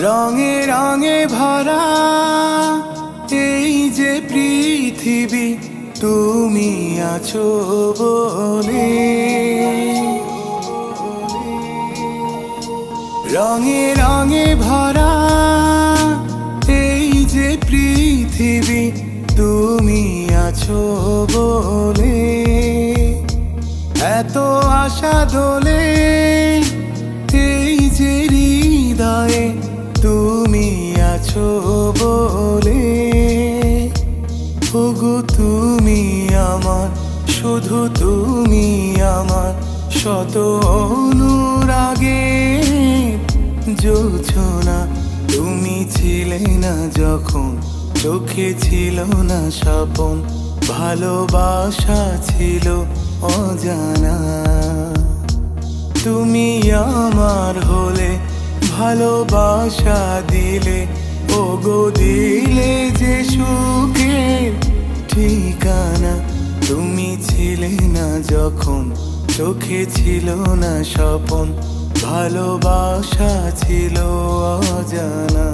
রঙে রঙে ভরা এই যে পৃথিবী, তুমি আছো বলে। রঙে রঙে ভরা এই যে পৃথিবী, তুমি আছো বলে। এত আশা দোলে এই যে হৃদয়ে, তুমি আছো বলে। ওগো তুমি আমার, শুধু তুমি আমার, শত অনুরাগে জোছনা। তুমি ছিলে না যখন, চোখে ছিল না স্বপন, ভালোবাসা ছিল অজানা। তুমি আমার হলে, ভালোবাসা দিলে, ওগো দিলে যে সুখের ঠিকানা। তুমি ছিলে না যখন, চোখে ছিল না স্বপন, ভালোবাসা ছিল অজানা।